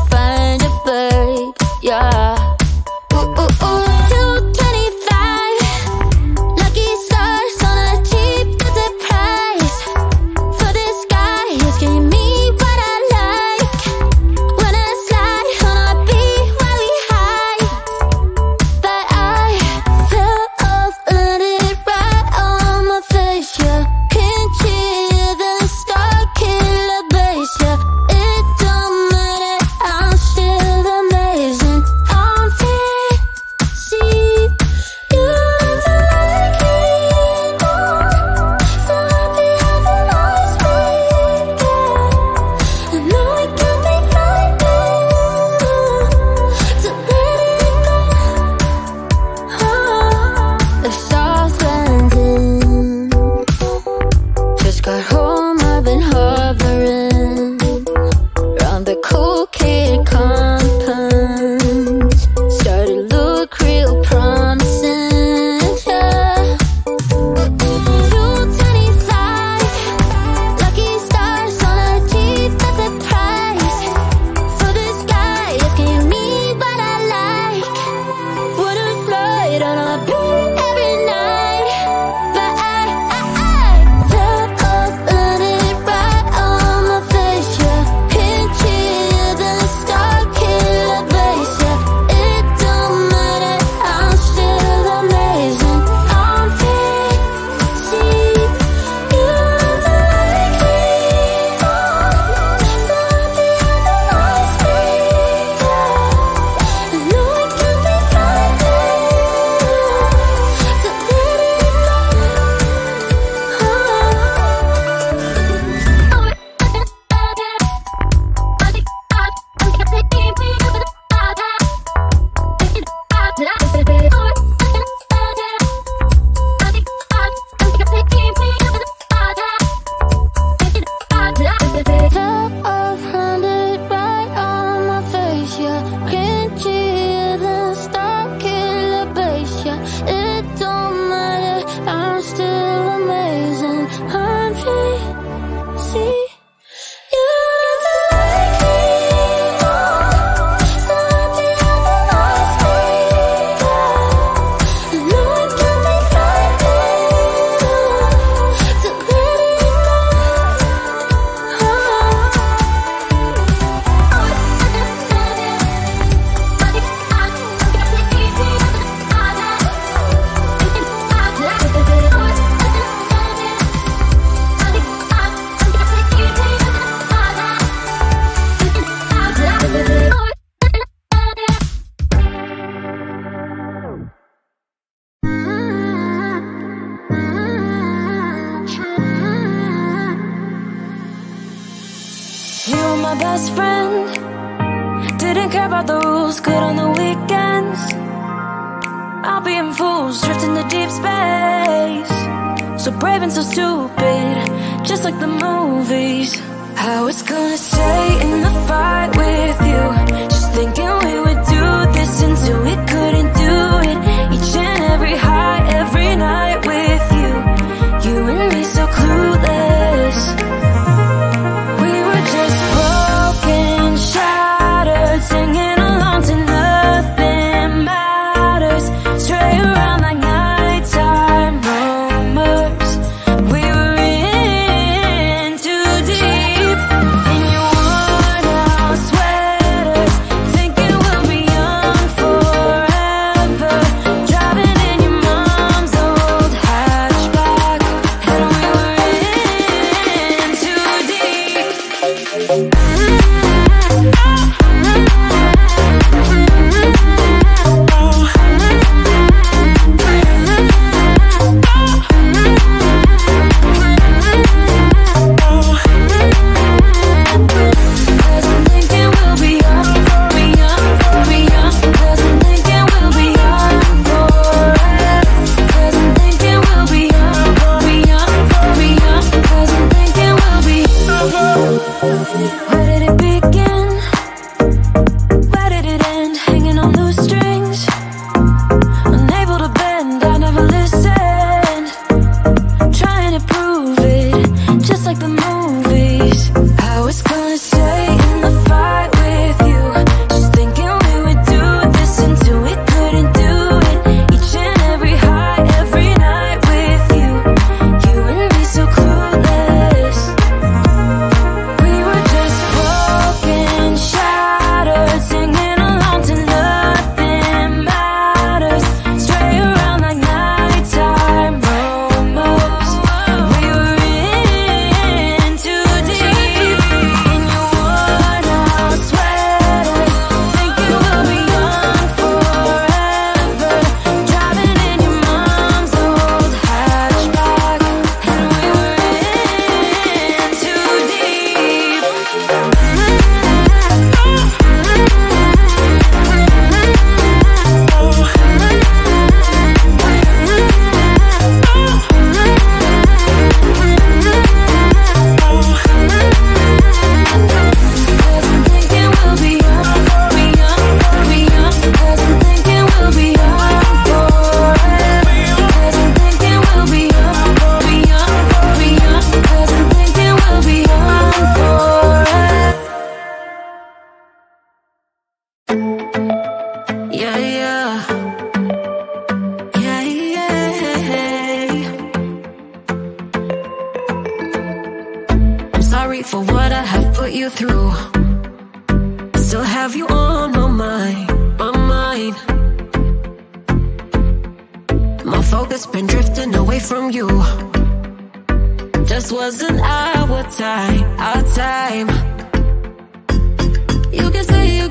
find a bird, yeah. Ooh, ooh, ooh, 225 lucky stars on a cheap visit price. For this guy, he's giving me what I like. When I slide on a beat while we hide. But I fell off, let it right on my face, yeah. Can't hear the star killer bass, yeah. It don't matter, I'm still amazing. I'm fancy, you don't like me anymore. So happy I can always be there. I know it can be frightening to let it go. The stars landing. Just got home, I've been hovering around the cool kid compound. Started to look real promising, yeah. 225 lucky stars on a cheap visit price. For this guy, it's giving me what I like. Wouldn't flight on a beat every night. But I fell off, let it right on my face, yeah. Can't hear the star killer bass, yeah. It don't matter, I'm still amazing. I'm fancy, you don't like me anymore. So happy I can always be there. I know it can be frightening to let it Top of 100 right on my face, yeah. Can't hear the star killer bass, yeah. It don't matter, I'm still amazing. I'm fancy, you don't like me anymore. So happy I can always be there. I know it can be frightening to let it You were my best friend. Didn't care about the rules, good on the weekends. I'll be in fools, drifting to deep space. So brave and so stupid, just like the movies. I was gonna stay in the fight with you, just thinking we would do this until we couldn't do it. Each and every high, every night with you. You and me so clueless. We were just broken, shattered, singing along to nothing matters. Stray around like nighttime rumors. We were in too deep. In your worn out sweater, you through. I still have you on my mind, my mind. My focus been drifting away from you. Just wasn't our time, our time. You can say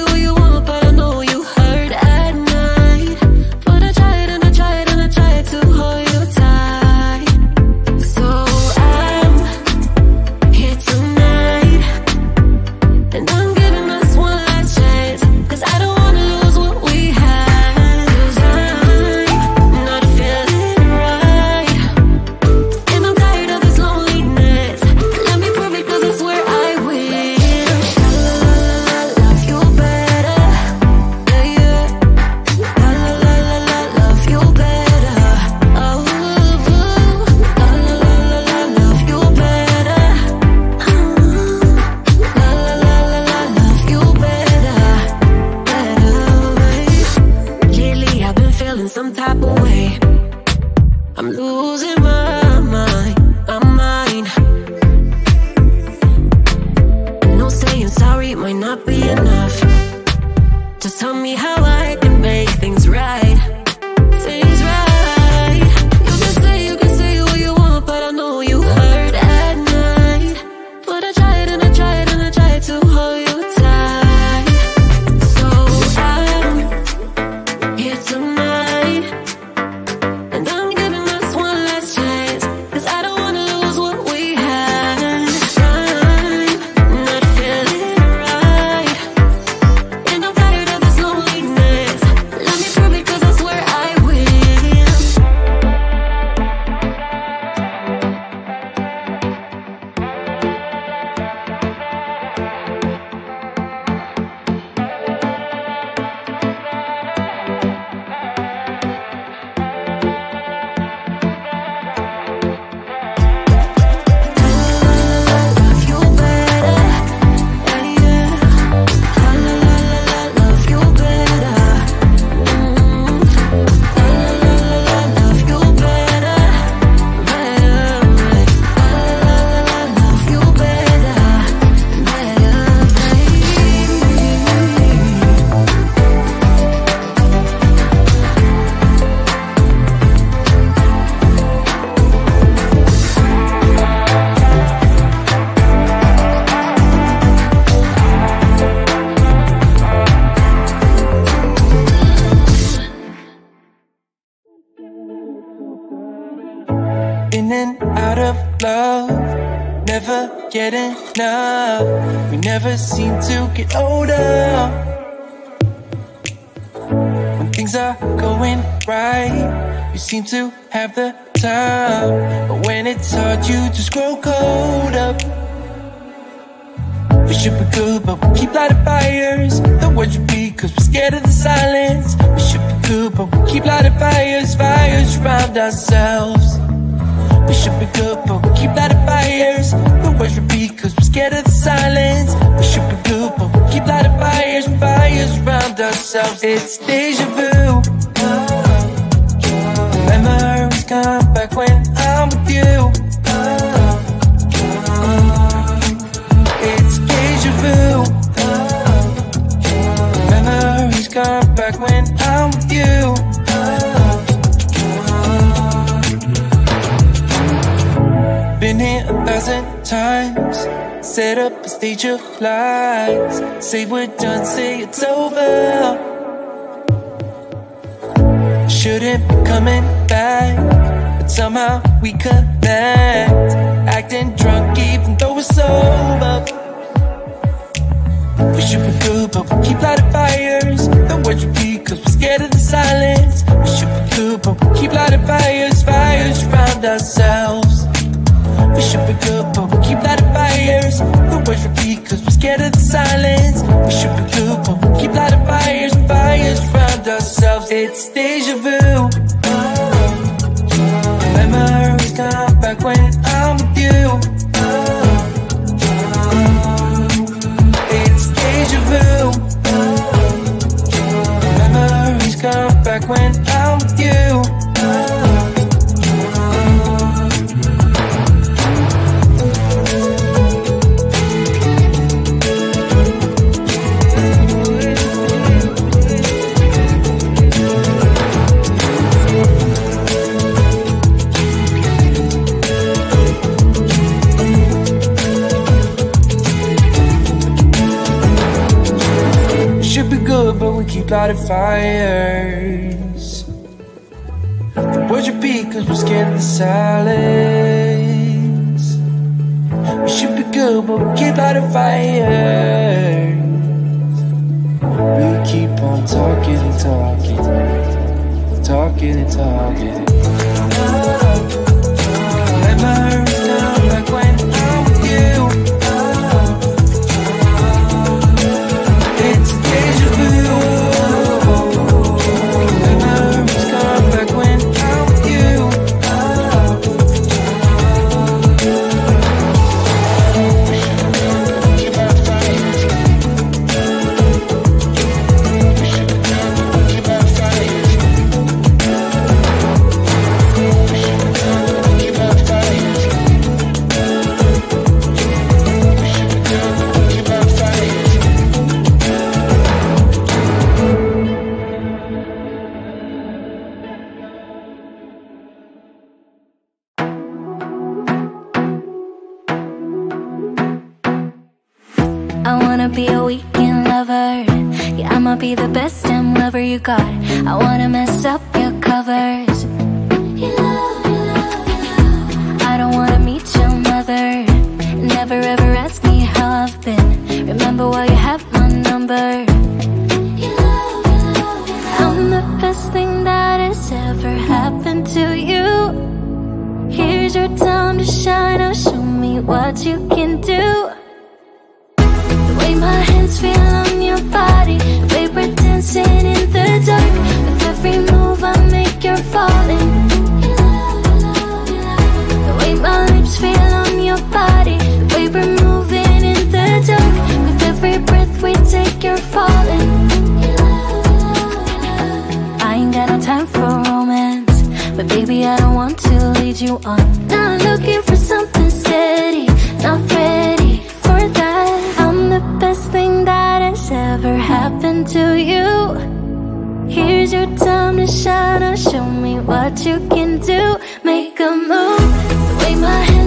what you want, but I know you hurt at night. But I tried and I tried and I tried to hold you tight. So I'm here tonight, and I'm giving us one last chance, 'cause I don't wanna lose what we had. 'Cause I'm not feeling right, and I'm tired of this loneliness. Let me prove it, 'cause I swear I will. Love you better, yeah, yeah. Love you better, oh, love you better, love you better, Lately I've been feeling some type of way. I'm losing my mind, my mind. I know saying sorry might not be enough. Just tell me how I can make things right, things right. You can say what you want, but I know you hurt at night. But I tried and I tried and I tried to hold you tight. So I'm here tonight, and I'm giving us one last chance, 'cause I don't wanna lose what we had. I'm not feeling right, and I'm tired of this loneliness. Let me prove it, 'cause I swear I will. Love you better, yeah, yeah. Love you better, love you better, love you better, In and out of love, never get enough. We never seem to get older. When things are going right, you seem to have the time. But when it's hard, you just grow cold up. We should be good, but we keep lighting fires. The words repeat, 'cause we're scared of the silence. We should be good, but we keep lighting fires, fires around ourselves. We should be good, but we keep lighting fires. The words repeat, 'cause we're scared of the silence. We should be good, but we keep lighting fires, fires around ourselves. It's deja vu. Memories come back when I'm with you. It's deja vu. Memories come back when I'm with you. Been here 1,000 times. Set up a stage of lies. Say we're done, say it's over. Shouldn't be coming back, but somehow we connect. Acting drunk even though we're sober. We should be good, but we keep lighting fires. The words repeat, 'cause we're scared of the silence. We should be good, but we keep lighting fires, fires around ourselves. We should be good, but we keep lighting fires. The words repeat, 'cause we're scared of the silence. We should be good, but we keep lighting fires, fires around ourselves. It's deja vu. Memories come back when I'm with you. It's deja vu. Memories come back when I'm with you. should be good, but we keep lighting fires. The words repeat cause we're scared of the silence. We should be good, but we keep lighting fires. We keep on talking and talking, talking and talking. Let my hurts come back when I'm with you. It's deja vu. Let my hurts come back when I'm with you. Be a weekend lover. Yeah, I'ma be the best damn lover you got. I wanna mess up your covers. I don't wanna meet your mother. Never ever ask me how I've been. Remember why you have my number. I'm the best thing that has ever happened to you. Here's your time to shine. Now show me what you can do. My hands feel on your body, the way we're dancing in the dark. With every move I make, you're falling. The way my lips feel on your body, the way we're moving in the dark. With every breath we take, you're falling. I ain't got no time for romance, but baby I don't want to lead you on. Not looking for something steady, not ready for that. I'm the best thing that has ever happened to you. Here's your time to shine. Now show me what you can do. Make a move. The way my hands